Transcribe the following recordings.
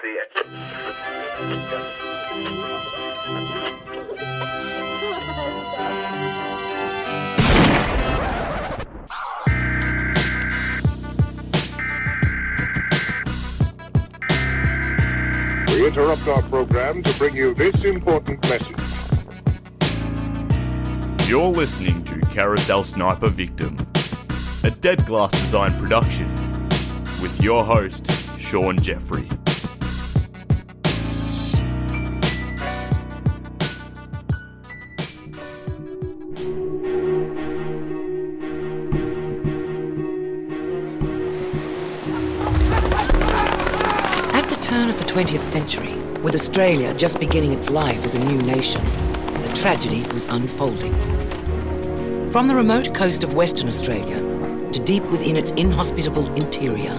We interrupt our program to bring you this important message. You're listening to Carousel Sniper Victim, a Dead Glass Design production, with your host, Sean Jeffrey. At the turn of the 20th century, with Australia just beginning its life as a new nation, a tragedy was unfolding. From the remote coast of Western Australia to deep within its inhospitable interior,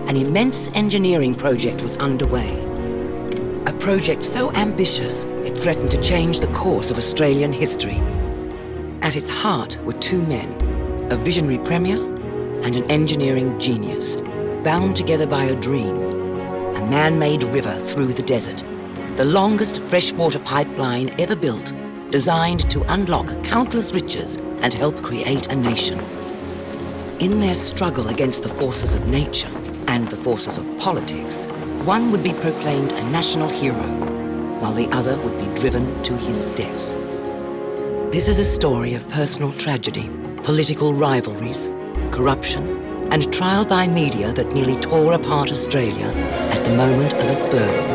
an immense engineering project was underway. A project so ambitious, it threatened to change the course of Australian history. At its heart were two men, a visionary premier and an engineering genius, bound together by a dream, a man-made river through the desert, the longest freshwater pipeline ever built, designed to unlock countless riches and help create a nation. In their struggle against the forces of nature and the forces of politics, one would be proclaimed a national hero, while the other would be driven to his death. This is a story of personal tragedy, political rivalries, corruption, and trial by media that nearly tore apart Australia at the moment of its birth.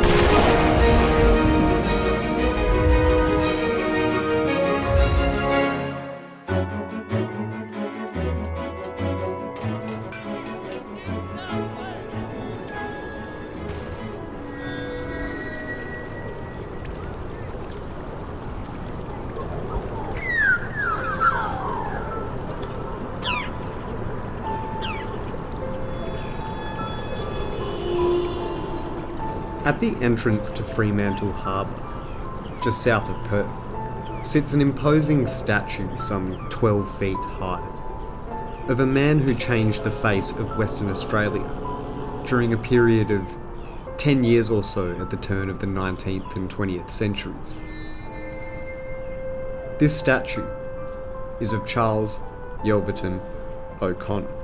At the entrance to Fremantle Harbour, just south of Perth, sits an imposing statue some 12 feet high, of a man who changed the face of Western Australia during a period of 10 years or so at the turn of the 19th and 20th centuries. This statue is of Charles Yelverton O'Connor,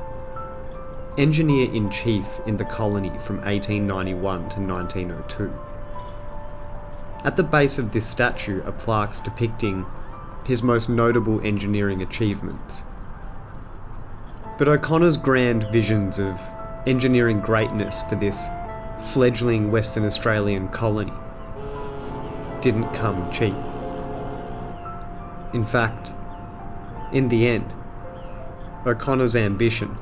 Engineer-in-Chief in the colony from 1891 to 1902. At the base of this statue are plaques depicting his most notable engineering achievements. But O'Connor's grand visions of engineering greatness for this fledgling Western Australian colony didn't come cheap. In fact, in the end, O'Connor's ambition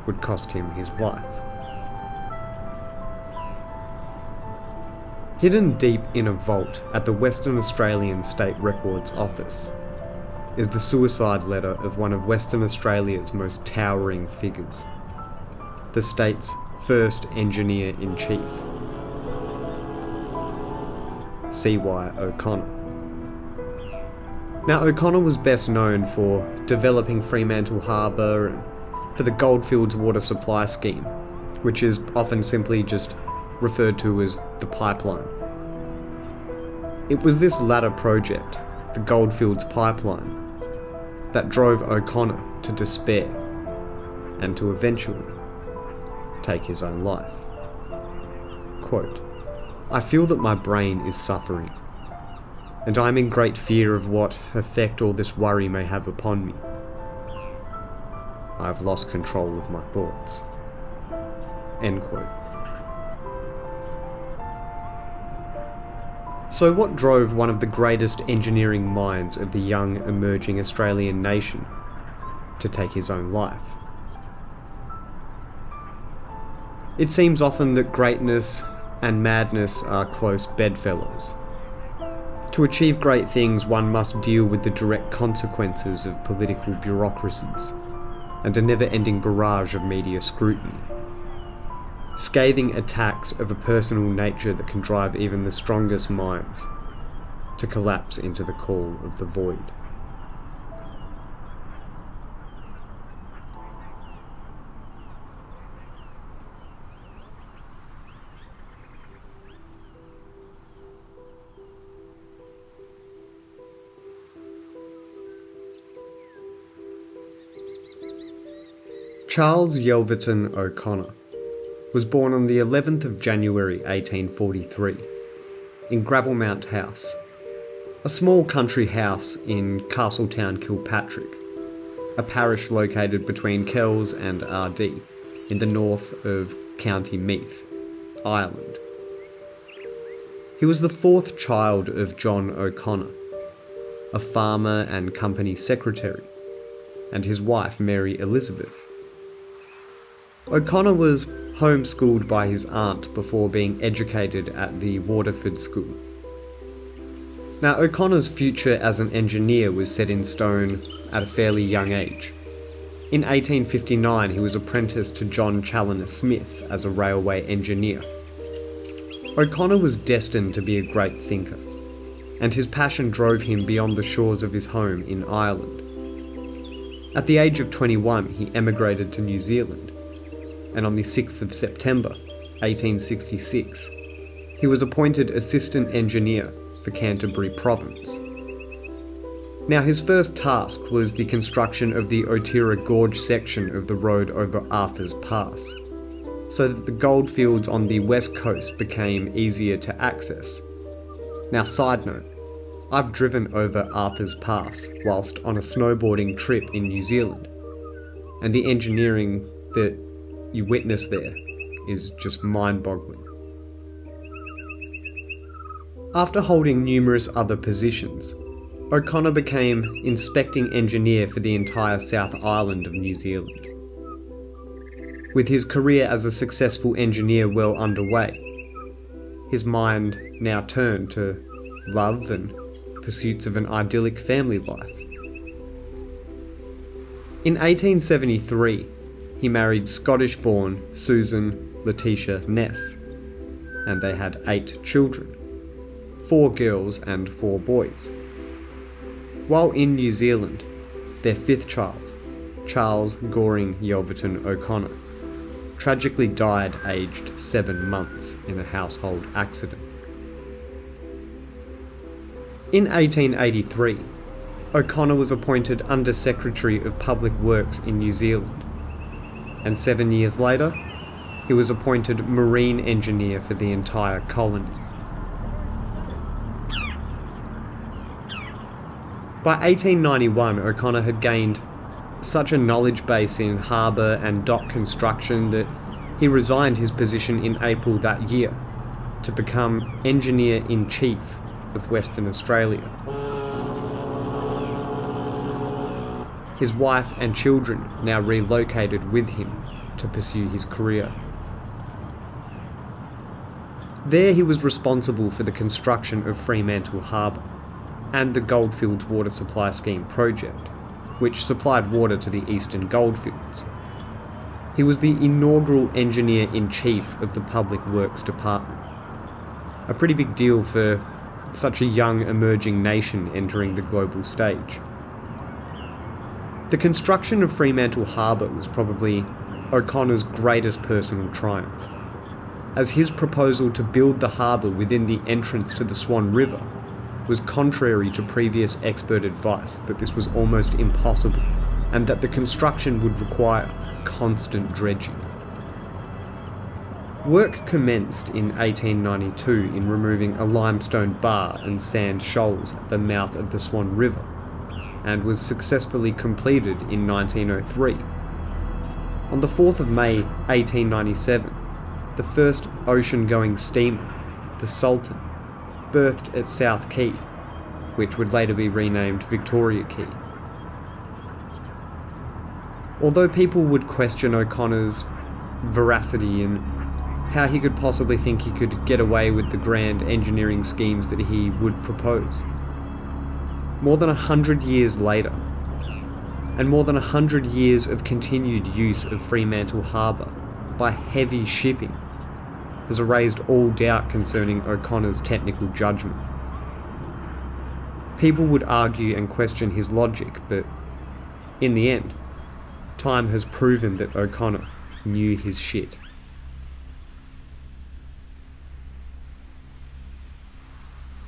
would cost him his life. Hidden deep in a vault at the Western Australian State Records Office is the suicide letter of one of Western Australia's most towering figures, the state's first Engineer-in-Chief, C.Y. O'Connor. Now, O'Connor was best known for developing Fremantle Harbour and for the Goldfields Water Supply Scheme, which is often simply just referred to as the pipeline. It was this latter project, the Goldfields Pipeline, that drove O'Connor to despair and to eventually take his own life. Quote, "I feel that my brain is suffering, and I am in great fear of what effect all this worry may have upon me. I have lost control of my thoughts." End quote. So what drove one of the greatest engineering minds of the young, emerging Australian nation to take his own life? It seems often that greatness and madness are close bedfellows. To achieve great things, one must deal with the direct consequences of political bureaucracies and a never-ending barrage of media scrutiny. Scathing attacks of a personal nature that can drive even the strongest minds to collapse into the call of the void. Charles Yelverton O'Connor was born on the 11th of January 1843 in Gravelmount House, a small country house in Castletown, Kilpatrick, a parish located between Kells and Ardee in the north of County Meath, Ireland. He was the fourth child of John O'Connor, a farmer and company secretary, and his wife Mary Elizabeth. O'Connor was homeschooled by his aunt before being educated at the Waterford School. Now, O'Connor's future as an engineer was set in stone at a fairly young age. In 1859, he was apprenticed to John Challoner Smith as a railway engineer. O'Connor was destined to be a great thinker, and his passion drove him beyond the shores of his home in Ireland. At the age of 21, he emigrated to New Zealand, and on the 6th of September, 1866, he was appointed assistant engineer for Canterbury Province. Now, his first task was the construction of the Otira Gorge section of the road over Arthur's Pass, so that the goldfields on the west coast became easier to access. Now, side note, I've driven over Arthur's Pass whilst on a snowboarding trip in New Zealand, and the engineering that you witness there is just mind-boggling. After holding numerous other positions, O'Connor became inspecting engineer for the entire South Island of New Zealand. With his career as a successful engineer well underway, his mind now turned to love and pursuits of an idyllic family life. In 1873, he married Scottish-born Susan Letitia Ness, and they had 8 children, 4 girls and 4 boys. While in New Zealand, their 5th child, Charles Goring Yelverton O'Connor, tragically died aged 7 months in a household accident. In 1883, O'Connor was appointed Under Secretary of Public Works in New Zealand, and 7 years later, he was appointed Marine Engineer for the entire colony. By 1891, O'Connor had gained such a knowledge base in harbour and dock construction that he resigned his position in April that year to become Engineer-in-Chief of Western Australia. His wife and children now relocated with him to pursue his career. There he was responsible for the construction of Fremantle Harbour and the Goldfields Water Supply Scheme project, which supplied water to the eastern goldfields. He was the inaugural Engineer-in-Chief of the Public Works Department. A pretty big deal for such a young emerging nation entering the global stage. The construction of Fremantle Harbour was probably O'Connor's greatest personal triumph, as his proposal to build the harbour within the entrance to the Swan River was contrary to previous expert advice that this was almost impossible and that the construction would require constant dredging. Work commenced in 1892 in removing a limestone bar and sand shoals at the mouth of the Swan River, and was successfully completed in 1903. On the 4th of May 1897, the first ocean-going steamer, the Sultan, berthed at South Quay, which would later be renamed Victoria Quay. Although people would question O'Connor's veracity and how he could possibly think he could get away with the grand engineering schemes that he would propose, more than 100 years later, and more than 100 years of continued use of Fremantle Harbour by heavy shipping has erased all doubt concerning O'Connor's technical judgment. People would argue and question his logic, but in the end, time has proven that O'Connor knew his shit.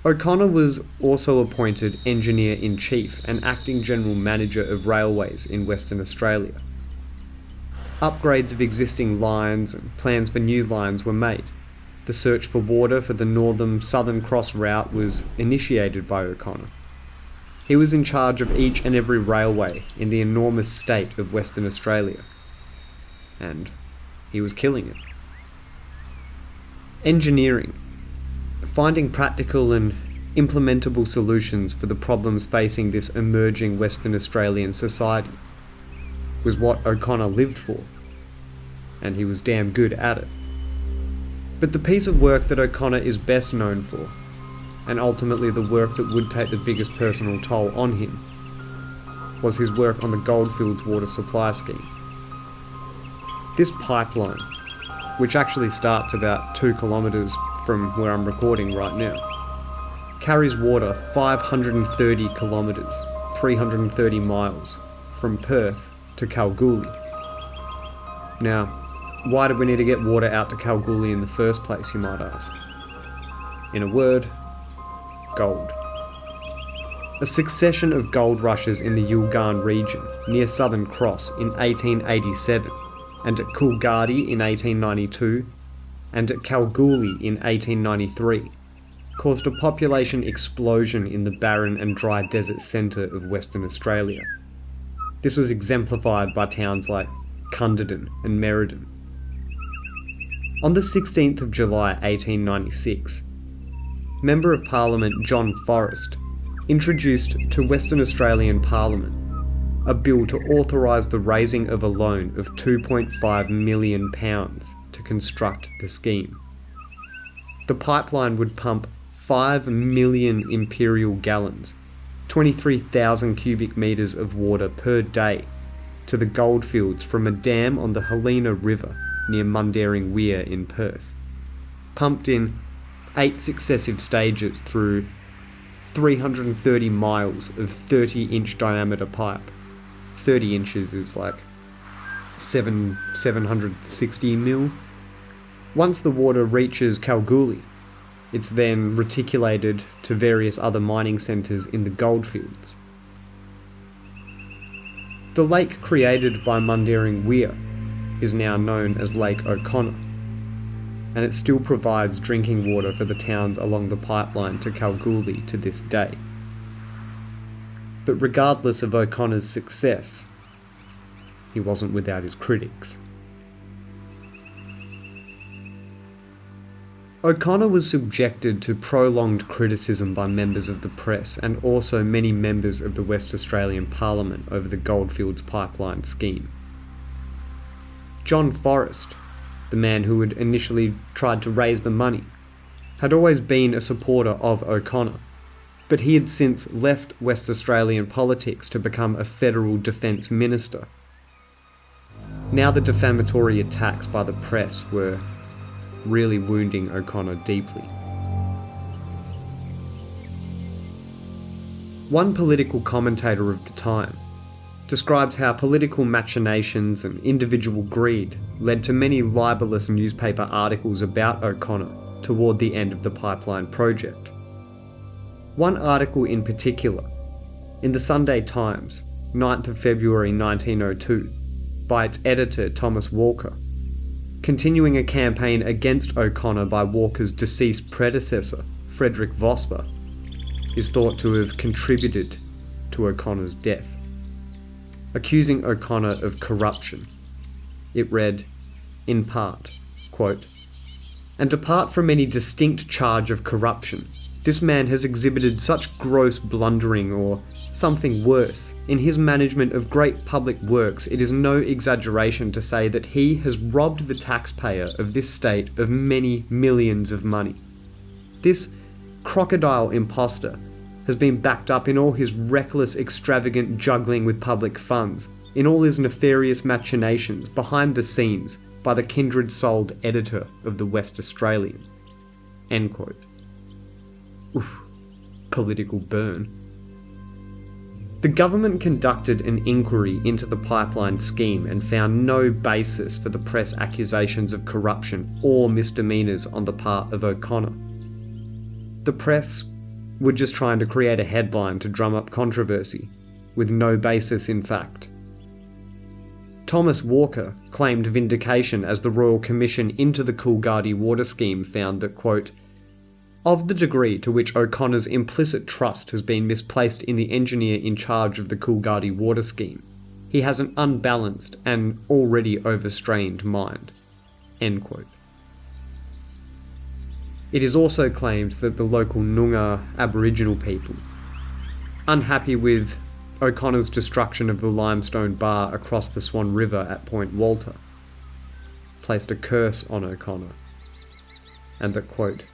O'Connor was also appointed Engineer-in-Chief and Acting General Manager of Railways in Western Australia. Upgrades of existing lines and plans for new lines were made. The search for water for the northern Southern Cross route was initiated by O'Connor. He was in charge of each and every railway in the enormous state of Western Australia. And he was killing it. Engineering. Finding practical and implementable solutions for the problems facing this emerging Western Australian society was what O'Connor lived for, and he was damn good at it. But the piece of work that O'Connor is best known for, and ultimately the work that would take the biggest personal toll on him, was his work on the Goldfields Water Supply Scheme. This pipeline, which actually starts about 2 kilometres from where I'm recording right now, carries water 530 kilometres, 330 miles, from Perth to Kalgoorlie. Now, why did we need to get water out to Kalgoorlie in the first place, you might ask? In a word, gold. A succession of gold rushes in the Yilgarn region near Southern Cross in 1887, and at Coolgardie in 1892, and at Kalgoorlie in 1893, caused a population explosion in the barren and dry desert centre of Western Australia. This was exemplified by towns like Cunderdin and Merredin. On the 16th of July 1896, Member of Parliament John Forrest introduced to Western Australian Parliament a bill to authorise the raising of a loan of £2.5 million to construct the scheme. The pipeline would pump 5 million imperial gallons, 23,000 cubic metres of water per day, to the goldfields from a dam on the Helena River near Mundaring Weir in Perth, pumped in 8 successive stages through 330 miles of 30-inch diameter pipe. 30 inches is like 760 mil. Once the water reaches Kalgoorlie, it's then reticulated to various other mining centres in the goldfields. The lake created by Mundaring Weir is now known as Lake O'Connor, and it still provides drinking water for the towns along the pipeline to Kalgoorlie to this day. But regardless of O'Connor's success, he wasn't without his critics. O'Connor was subjected to prolonged criticism by members of the press and also many members of the West Australian Parliament over the Goldfields Pipeline scheme. John Forrest, the man who had initially tried to raise the money, had always been a supporter of O'Connor, but he had since left West Australian politics to become a federal defence minister. Now the defamatory attacks by the press were really wounding O'Connor deeply. One political commentator of the time describes how political machinations and individual greed led to many libelous newspaper articles about O'Connor toward the end of the pipeline project. One article in particular, in the Sunday Times, 9th of February 1902, by its editor Thomas Walker, continuing a campaign against O'Connor by Walker's deceased predecessor, Frederick Vosper, is thought to have contributed to O'Connor's death. Accusing O'Connor of corruption, it read, in part, quote, "And apart from any distinct charge of corruption, this man has exhibited such gross blundering or something worse in his management of great public works, it is no exaggeration to say that he has robbed the taxpayer of this state of many millions of money. This crocodile impostor has been backed up in all his reckless, extravagant juggling with public funds, in all his nefarious machinations behind the scenes by the kindred-souled editor of the West Australian." End quote. Oof, political burn. The government conducted an inquiry into the pipeline scheme and found no basis for the press accusations of corruption or misdemeanours on the part of O'Connor. The press were just trying to create a headline to drum up controversy, with no basis in fact. Thomas Walker claimed vindication as the Royal Commission into the Coolgardie Water Scheme found that, quote, "Of the degree to which O'Connor's implicit trust has been misplaced in the engineer in charge of the Coolgardie Water Scheme, he has an unbalanced and already overstrained mind." End quote. It is also claimed that the local Noongar Aboriginal people, unhappy with O'Connor's destruction of the limestone bar across the Swan River at Point Walter, placed a curse on O'Connor, and that, quote,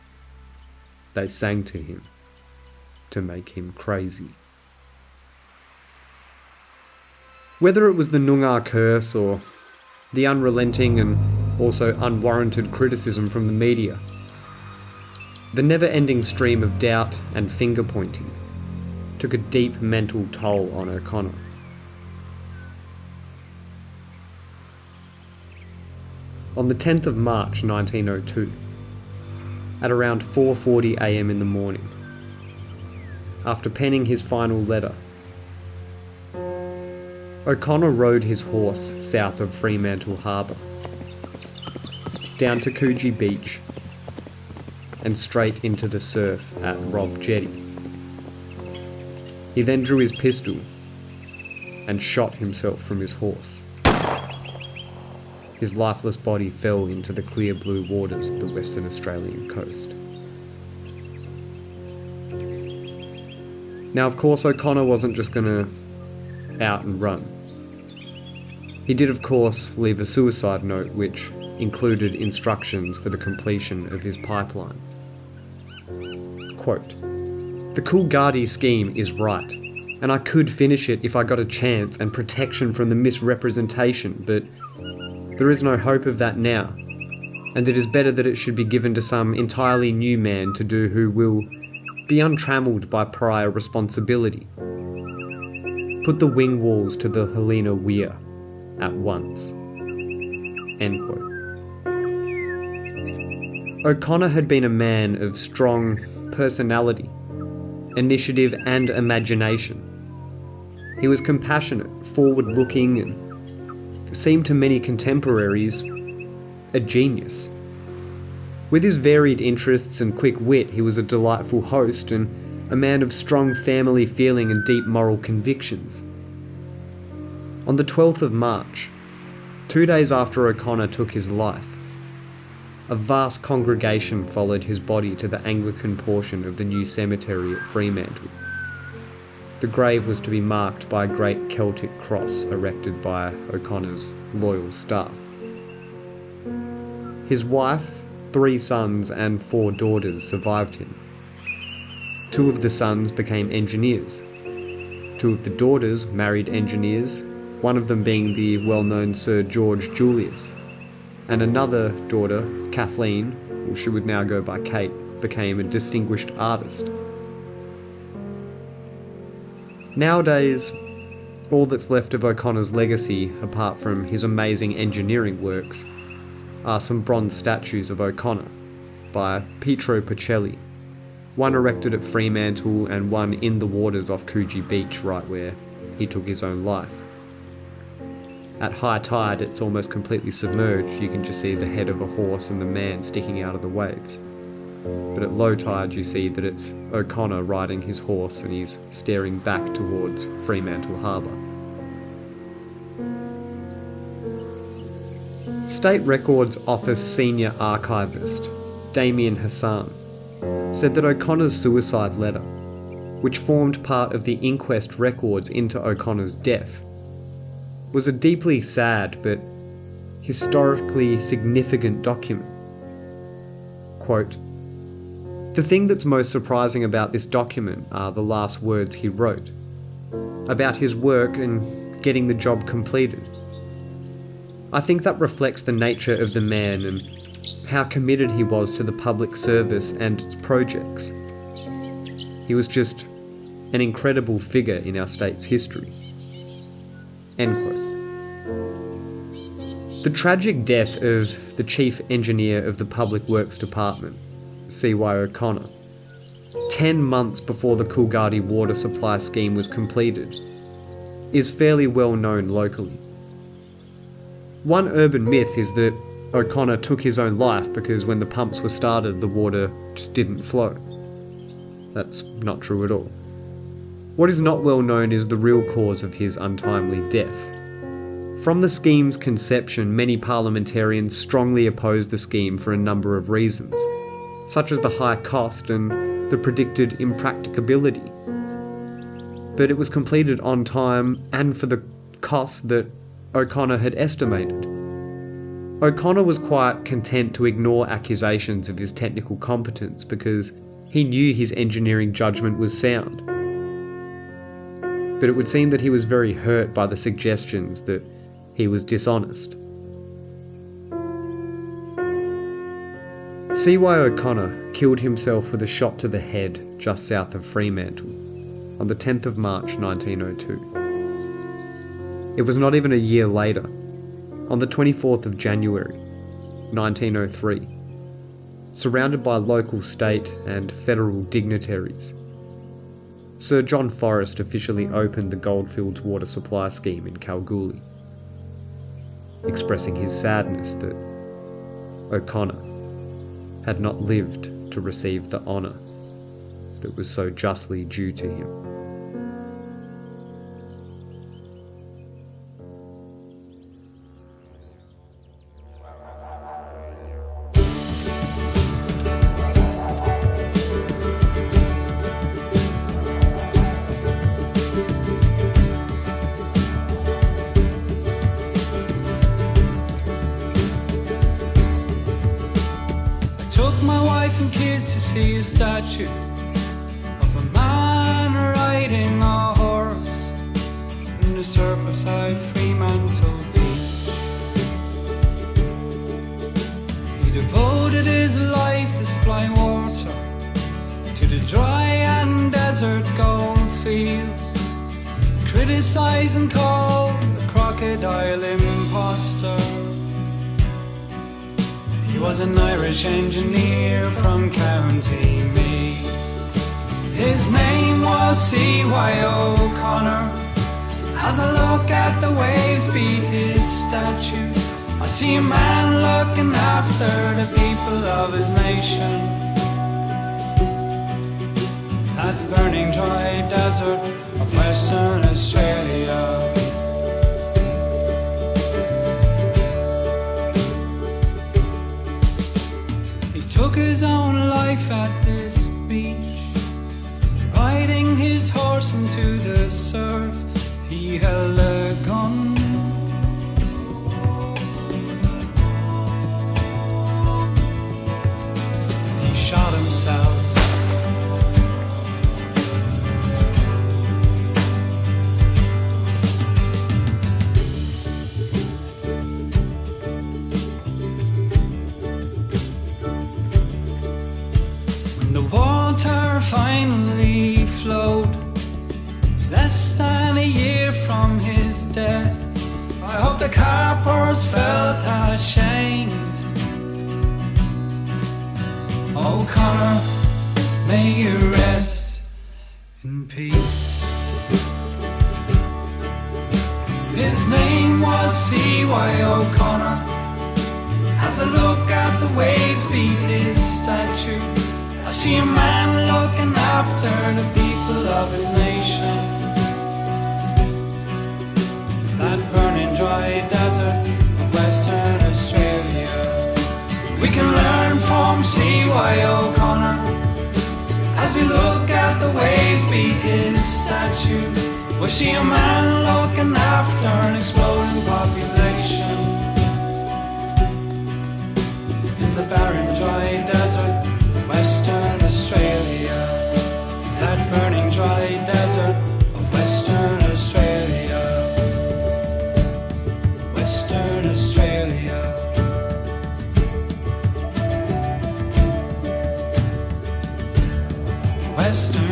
"they sang to him to make him crazy." Whether it was the Noongar curse or the unrelenting and also unwarranted criticism from the media, the never-ending stream of doubt and finger-pointing took a deep mental toll on O'Connor. On the 10th of March 1902, at around 4:40 a.m. in the morning, after penning his final letter, O'Connor rode his horse south of Fremantle Harbour, down to Coogee Beach, and straight into the surf at Robb Jetty. He then drew his pistol and shot himself from his horse. His lifeless body fell into the clear blue waters of the Western Australian coast. Now, of course, O'Connor wasn't just gonna out and run. He did, of course, leave a suicide note which included instructions for the completion of his pipeline. Quote, "The Coolgardie scheme is right, and I could finish it if I got a chance and protection from the misrepresentation, but there is no hope of that now, and it is better that it should be given to some entirely new man to do who will be untrammelled by prior responsibility. Put the wing walls to the Helena Weir at once." End quote. O'Connor had been a man of strong personality, initiative and imagination. He was compassionate, forward-looking, and seemed to many contemporaries a genius. With his varied interests and quick wit, he was a delightful host and a man of strong family feeling and deep moral convictions. On the 12th of March, 2 days after O'Connor took his life, a vast congregation followed his body to the Anglican portion of the new cemetery at Fremantle. The grave was to be marked by a great Celtic cross erected by O'Connor's loyal staff. His wife, 3 sons and 4 daughters survived him. 2 of the sons became engineers. 2 of the daughters married engineers, one of them being the well-known Sir George Julius, and another daughter, Kathleen, or she would now go by Kate, became a distinguished artist. Nowadays, all that's left of O'Connor's legacy, apart from his amazing engineering works, are some bronze statues of O'Connor by Pietro Pacelli, one erected at Fremantle and one in the waters off Coogee Beach, right where he took his own life. At high tide, it's almost completely submerged. You can just see the head of a horse and the man sticking out of the waves. But at low tide, you see that it's O'Connor riding his horse and he's staring back towards Fremantle Harbour. State Records Office Senior Archivist Damien Hassan said that O'Connor's suicide letter, which formed part of the inquest records into O'Connor's death, was a deeply sad but historically significant document. Quote, "The thing that's most surprising about this document are the last words he wrote, about his work and getting the job completed. I think that reflects the nature of the man and how committed he was to the public service and its projects. He was just an incredible figure in our state's history." End quote. The tragic death of the Chief Engineer of the Public Works Department, C.Y. O'Connor, 10 months before the Coolgardie Water Supply Scheme was completed, is fairly well known locally. One urban myth is that O'Connor took his own life because when the pumps were started, the water just didn't flow. That's not true at all. What is not well known is the real cause of his untimely death. From the scheme's conception, many parliamentarians strongly opposed the scheme for a number of reasons, such as the high cost and the predicted impracticability. But it was completed on time and for the cost that O'Connor had estimated. O'Connor was quite content to ignore accusations of his technical competence because he knew his engineering judgment was sound. But it would seem that he was very hurt by the suggestions that he was dishonest. C.Y. O'Connor killed himself with a shot to the head just south of Fremantle on the 10th of March 1902. It was not even a year later, on the 24th of January 1903, surrounded by local, state and federal dignitaries, Sir John Forrest officially opened the Goldfields Water Supply Scheme in Kalgoorlie, expressing his sadness that O'Connor had not lived to receive the honour that was so justly due to him. See a statue of a man riding a horse in the surf beside Fremantle Beach. He devoted his life to supply water to the dry and desert Goldfields, criticised and called the crocodile imposter. He was an Irish engineer from County Meath. His name was C.Y. O'Connor. As I look at the waves beat his statue, I see a man looking after the people of his nation. That burning dry desert of Western Australia. Took his own life at this beach, riding his horse into the surf. He held a gun. He shot himself. The water finally flowed, less than a year from his death. I hope the carpers felt ashamed. O'Connor, may you rest in peace. His name was C.Y. O'Connor. As I look at the waves beat his statue, I see a man looking after the people of his nation. That burning dry desert of Western Australia. We can learn from C.Y. O'Connor as we look at the waves beat his statue. We see a man looking after an exploding population. In the barren dry desert Western Australia, that burning dry desert of Western Australia, Western Australia. Western